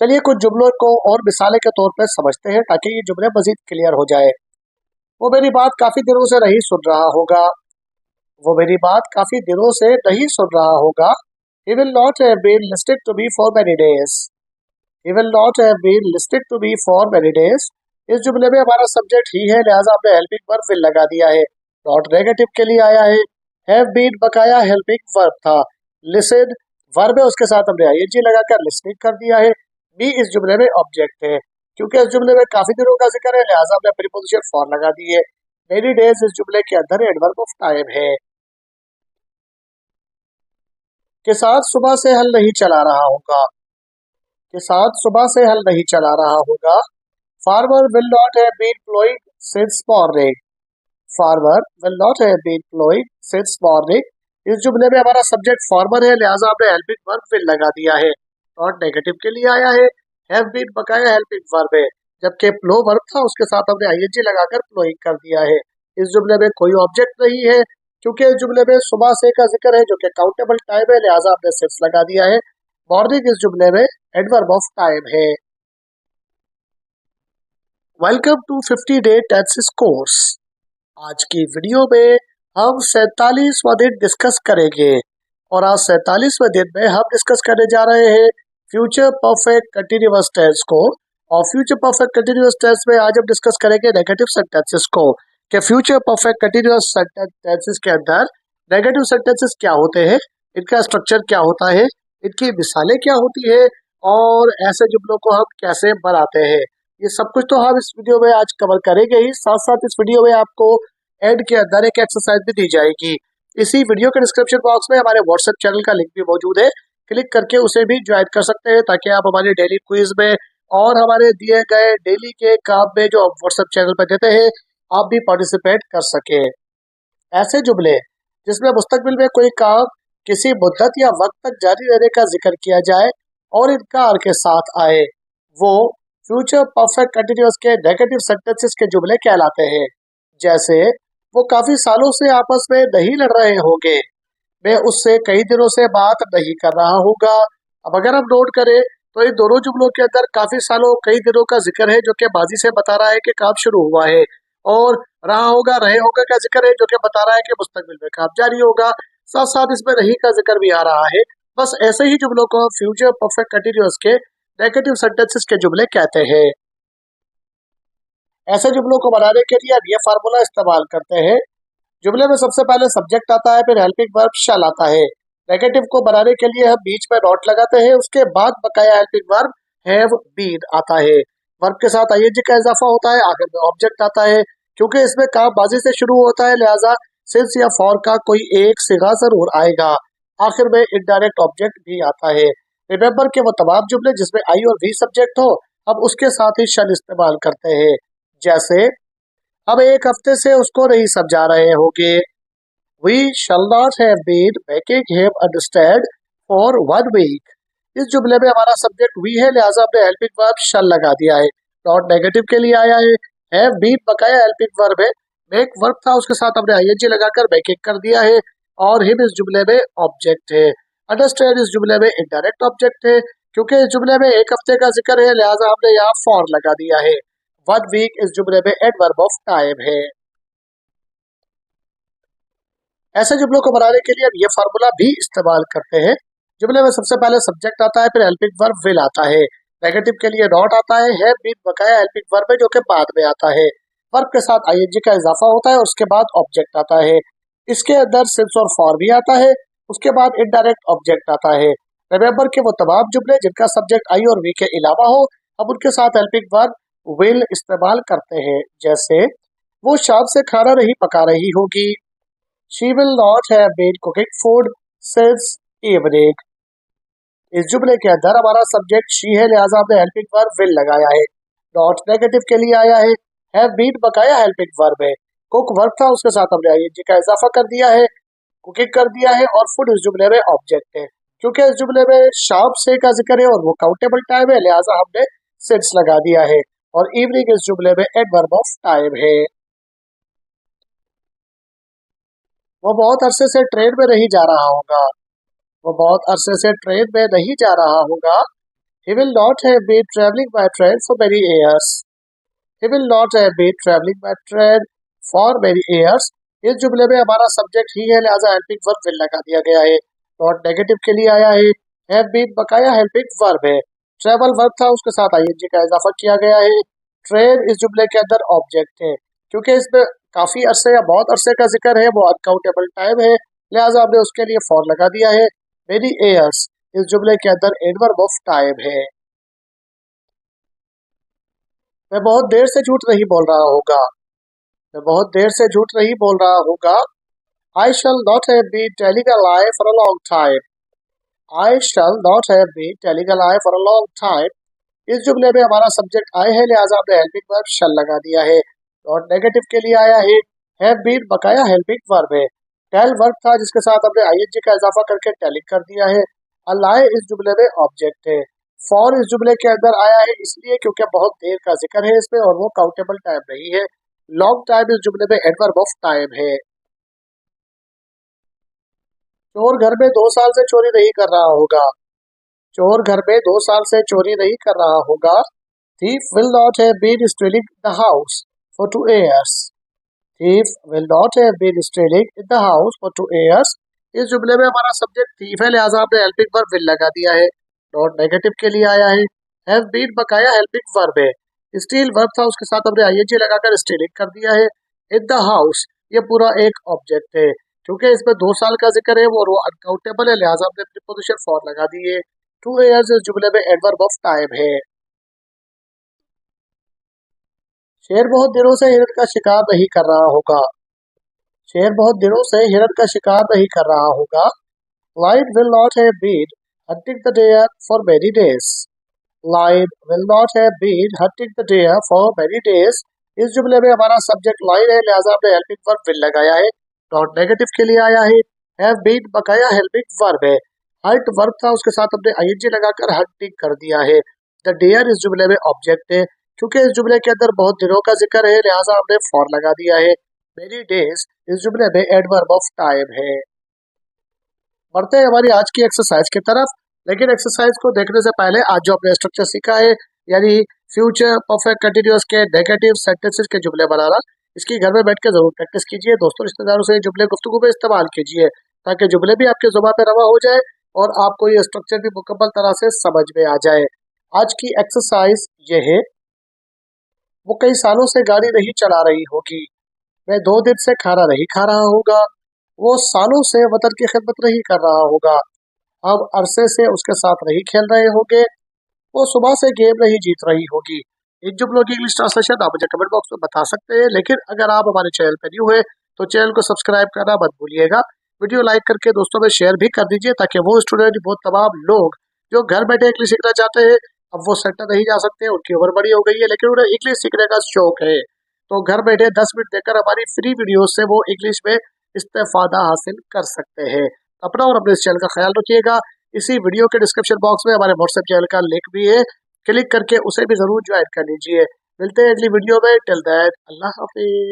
चलिए कुछ जुमलों को और मिसालें के तौर पर समझते हैं ताकि ये जुमले मजीद क्लियर हो जाए। वो मेरी बात काफी दिनों से नहीं सुन रहा होगा। वो मेरी बात काफी दिनों से नहीं सुन रहा होगा। He will not have been listening to me for many days. He will not have been listening to me for many days. इस जुमले में हमारा सब्जेक्ट ही है, लिहाजा हमने हेल्पिंग वर्ब विल लगा दिया है। नॉट नेगेटिव के लिए आया है। हैव बीन बकाया हेल्पिंग वर्ब था। लिसन वर्ब है, उसके साथ हमने आईएनजी लगाकर लिसनिंग कर दिया है। बी इस जुमले में ऑब्जेक्ट है। क्योंकि इस जुमले में काफी दिनों का जिक्र है, लिहाजा हमने प्रीपोजिशन फॉर लगा दी है। मेनी डेज इस जुमले के अंदर एडवर्ब ऑफ टाइम है। के साथ सुबह से हल नहीं चला रहा होगा। के साथ सुबह से हल नहीं चला रहा होगा। Farmer will not have been ploughing since morning. Farmer will not have been ploughing since morning. इस जुमले में हमारा सब्जेक्ट फार्मर है, लिहाजा हमने हेल्पिंग वर्ब विल लगा दिया है। नॉट नेगेटिव के लिए आया है। हैव बीन बकाया हेल्पिंग वर्ब है, जबकि प्लो वर्ब था उसके साथ हमने आईएनजी लगाकर प्लोइंग कर दिया है। इस जुमले में कोई ऑब्जेक्ट नहीं है, क्योंकि इस जुमले में सुबह से का जिक्र है जो कि काउंटेबल टाइम है, लिहाजा हमने सिंस लगा दिया है। मॉर्निंग इस जुमले में एडवर्ब ऑफ टाइम है। Welcome to 50 day tenses course. आज की वीडियो में हम 47वां दिन डिस्कस करेंगे और आज 47वें दिन में हम डिस्कस करने जा रहे हैं फ्यूचर परफेक्ट कंटिन्यूअस टेंस को। और फ्यूचर परफेक्ट कंटिन्यूअस टेंस में आज हम डिस्कस करेंगे नेगेटिव सेंटेंसेस को, कि फ्यूचर परफेक्ट कंटिन्यूअस सेंटेंसेस के अंदर नेगेटिव सेंटेंसेस क्या होते हैं, इनका स्ट्रक्चर क्या होता है, इनकी मिसालें क्या होती है और ऐसे जुमलों को हम कैसे बनाते हैं। ये सब कुछ तो हम इस वीडियो में आज कवर करेंगे ही, साथ साथ इस वीडियो में आपको एंड के अंदर एक एक्सरसाइज भी दी जाएगी। इसी वीडियो के डिस्क्रिप्शन बॉक्स में हमारे व्हाट्सएप चैनल का लिंक भी मौजूद है, क्लिक करके उसे भी ज्वाइन कर सकते हैं ताकि आप हमारे डेली क्विज में और हमारे दिए गए डेली के काम में जो हम व्हाट्सएप चैनल पर देते हैं आप भी पार्टिसिपेट कर सके। ऐसे जुमले जिसमें मुस्तकबिल में कोई काम किसी मुद्दत या वक्त तक जारी रहने का जिक्र किया जाए और इनका आर के साथ आए, वो फ्यूचर परफेक्ट कंटिन्यूअस के नेगेटिव सेंटेंसेस के जुमले कहलाते हैं। जैसे वो काफी सालों से आपस में नहीं लड़ रहे होंगे, मैं उससे कई दिनों से बात नहीं कर रहा होगा। अब अगर हम नोट करें तो इन दोनों जुमलों के अंदर काफी सालों कई दिनों का जिक्र है जो कि माजी से बता रहा है कि काम शुरू हुआ है, और रहा होगा रहे होगा का जिक्र है जो कि बता रहा है कि मुस्तकबिल में काम जारी होगा। साथ साथ इसमें नहीं का जिक्र भी आ रहा है। बस ऐसे ही जुमलों को फ्यूचर परफेक्ट कंटिन्यूअस के नेगेटिव सेंटेंसेस के जुमले कहते हैं। ऐसे जुमलों को बनाने के लिए अब ये फार्मूला इस्तेमाल करते हैं। जुमले में सबसे पहले सब्जेक्ट आता है, फिर हेल्पिंग वर्ब शैल आता है। नेगेटिव को बनाने के लिए हम बीच में नॉट लगाते हैं, उसके बाद बकाया हेल्पिंग वर्ब हैव बीन आता है। वर्ब के साथ आईएनजी का इजाफा होता है, आखिर में ऑब्जेक्ट आता है। क्योंकि इसमें काम माजी से शुरू होता है, लिहाजा सिंस या फॉर का कोई एक सिगा जरूर आएगा। आखिर में इनडायरेक्ट ऑब्जेक्ट भी आता है। रिमेंबर के वो तमाम जुमले जिसमें आई और वी सब्जेक्ट हो, हम उसके साथ ही शैल इस्तेमाल करते हैं। जैसे हम एक हफ्ते से उसको नहीं समझा रहे होंगे, We shall not have been making him understand for 1 week. इस जुमले में हमारा सब्जेक्ट we है, लिहाजा हमने हेल्पिंग वर्ब shall लगा दिया है। नॉट नेगेटिव के लिए आया है। have been बकाया हेल्पिंग वर्ब है, make वर्ब था उसके साथ हमने ing लगाकर making कर दिया है, और him इस जुमले में ऑब्जेक्ट है। understand इस जुमले में इनडायरेक्ट ऑब्जेक्ट है। क्योंकि इस जुमले में एक हफ्ते का जिक्र है, लिहाजा हमने यहाँ for लगा दिया है। 1 week इस जुमले में एडवर्ब ऑफ टाइम है। ऐसे जुमलों को बनाने के लिए अब ये फार्मूला भी इस्तेमाल करते हैं। जुमले में सबसे पहले सब्जेक्ट आता है, फिर हेल्पिंग वर्ब विल आता है। नेगेटिव के लिए नॉट आता है, हैव बीन बकाया हेल्पिंग वर्ब है जो कि बाद में आता है। वर्ब के साथ आईएनजी का इजाफा होता है और उसके बाद ऑब्जेक्ट आता है। इसके अंदर सिंस और फॉर भी आता है, उसके बाद इनडायरेक्ट ऑब्जेक्ट आता है। रिमेंबर के वो तमाम जुमले जिनका सब्जेक्ट आई और वी के अलावा हो, हम उनके साथ हेल्पिंग वर्ब विल इस्तेमाल करते हैं। जैसे वो शाम से खाना नहीं पका रही होगी, She will not have been cooking food since evening. इस जुमले के अंदर हमारा सब्जेक्ट she है, लिहाजा हमने हेल्पिंग वर्ब will लगाया है। नॉट नेगेटिव के लिए आया है। have been बकाया हेल्पिंग वर्ब है। कुक वर्ब था उसके साथ हमने ing का इजाफा कर दिया है, कुकिंग कर दिया है, और फूड इस जुमले में ऑब्जेक्ट है। क्योंकि इस जुमले में शाम से का जिक्र है और वो काउंटेबल टाइम है, लिहाजा हमने since लगा दिया है, और इवनिंग इस जुमले में एडवर्ब ऑफ टाइम है। वो बहुत अरसे से ट्रेन में नहीं जा रहा होगा। वो बहुत अरसे से ट्रेन में नहीं जा रहा होगा। He will not have been traveling by train for many years. He will not have been traveling by train for many years. इस जुमले में हमारा सब्जेक्ट ही है, लिहाजा हेल्पिंग वर्ब विल लगा दिया गया है। नॉट नेगेटिव के लिए आया है। हैव बीन बकाया हेल्पिंग वर्ब है। ट्रेवल वर्ब था, उसके साथ आईएनजी का इजाफा किया गया है। ट्रेन इस जुमले के अंदर ऑब्जेक्ट है, क्योंकि इसमें काफी अरसे या बहुत अरसे का जिक्र है, वो अनकाउंटेबल टाइम है, लिहाजा हमने उसके लिए फॉर लगा दिया है। मेनी ईयर्स इस जुमले के अंदर एडवर्ब ऑफ टाइम है। मैं बहुत देर से झूठ नहीं बोल रहा होगा। मैं बहुत देर से झूठ नहीं बोल रहा होगा। I shall not have been telling a lie for a long time. I shall not have been telling a lie for a long time. इस जुमले में हमारा सब्जेक्ट I है, लिहाजा हमने हेल्पिंग वर्ब shall लगा दिया है। नॉट नेगेटिव के लिए आया है। have been बकाया हेल्पिंग वर्ब है। टेल वर्ब था, जिसके साथ हमने ing का इजाफा करके टेलिंग कर दिया है। a lie इस जुमले में ऑब्जेक्ट है। फॉर इस जुमले के अंदर आया है इसलिए क्योंकि बहुत देर का जिक्र है इसमें, और वो काउंटेबल टाइम नहीं है। लॉन्ग टाइम इस जुमले में एडवर्ब ऑफ टाइम है। चोर घर में 2 साल से चोरी नहीं कर रहा होगा। चोर घर में 2 साल से चोरी नहीं कर रहा होगा। Thief will not have been stealing the house for 2 years. Thief will not have been stealing in the house for 2 years. इस जुमले में हमारा सब्जेक्ट thief है, लिहाजा हमने हेल्पिंग वर्ब will लगा दिया है। नॉट नेगेटिव के लिए आया है। हैव बीन बकाया हेल्पिंग वर्ब है। स्टील वर्ब था, उसके साथ हमने आईएनजी लगाकर स्टीलिंग कर दिया है। इन द हाउस ये पूरा एक ऑब्जेक्ट है, क्योंकि इसमें 2 साल का जिक्र है, वो अनकाउंटेबल है, लिहाजा हमने प्रीपोजिशन फॉर लगा दी है। 2 years इस जुमले में एडवर्ब ऑफ टाइम है। शेर बहुत दिनों से हिरण का शिकार नहीं कर रहा होगा। शेर बहुत दिनों से हिरण का शिकार नहीं कर रहा होगा। Lion will not have been hunting the deer for many days. Lion will not have been hunting the deer for many days. इस जुमले में हमारा सब्जेक्ट लाइन है, लिहाजा हमने हेल्पिंग वर्ब विल लगाया है। नॉट नेगेटिव के लिए आया है। हैव बीन बकाया हेल्पिंग वर्ब है। हंट वर्ब था, उसके साथ हमने आईएनजी लगाकर हंटिंग कर दिया है। द डियर इस जुमले में ऑब्जेक्ट है, क्योंकि इस जुमले के अंदर बहुत दिनों का जिक्र है, लिहाजा हमने फॉर लगा दिया है। मेनी डेज इस जुमले में एडवर्ब ऑफ टाइम है। बढ़ते हैं हमारी आज की एक्सरसाइज की तरफ, लेकिन एक्सरसाइज को देखने से पहले आज जो हमने स्ट्रक्चर सीखा है, यानी फ्यूचर परफेक्ट कंटिन्यूअस के नेगेटिव सेंटेंसेस के जुमले बनाना, इसकी घर में बैठ के जरूर प्रैक्टिस कीजिए। दोस्तों रिश्तेदारों से जुमले गुफ्तगू में इस्तेमाल कीजिए, ताकि जुमले भी आपके जुबान पे रवा हो जाए और आपको ये स्ट्रक्चर भी मुकम्मल तरह से समझ में आ जाए। आज की एक्सरसाइज ये है, वो कई सालों से गाड़ी नहीं चला रही होगी। वह 2 दिन से खाना नहीं खा रहा होगा। वो सालों से वतन की खिदमत नहीं कर रहा होगा। अब अरसे से उसके साथ नहीं खेल रहे होंगे। वो सुबह से गेम नहीं जीत रही होगी। इन जुमलों की इंग्लिश ट्रांसलेशन आप मुझे कमेंट बॉक्स में बता सकते हैं, लेकिन अगर आप हमारे चैनल पर न्यू है तो चैनल को सब्सक्राइब करना मत भूलिएगा। वीडियो लाइक करके दोस्तों में शेयर भी कर दीजिए, ताकि वो स्टूडेंट, वो तमाम लोग जो घर बैठे इंग्लिश सीखना चाहते हैं, अब वो सेंटर नहीं जा सकते, उनकी उम्र बड़ी हो गई है, लेकिन उन्हें इंग्लिश सीखने का शौक है, तो घर बैठे 10 मिनट देकर हमारी फ्री वीडियो से वो इंग्लिश में इस्तेफादा हासिल कर सकते हैं। अपना और अपने इस चैनल का ख्याल रखिएगा। इसी वीडियो के डिस्क्रिप्शन बॉक्स में हमारे व्हाट्सएप चैनल का लिंक भी है, क्लिक करके उसे भी जरूर ज्वाइन कर लीजिए। मिलते हैं अगली वीडियो में। Till that Allah Hafiz.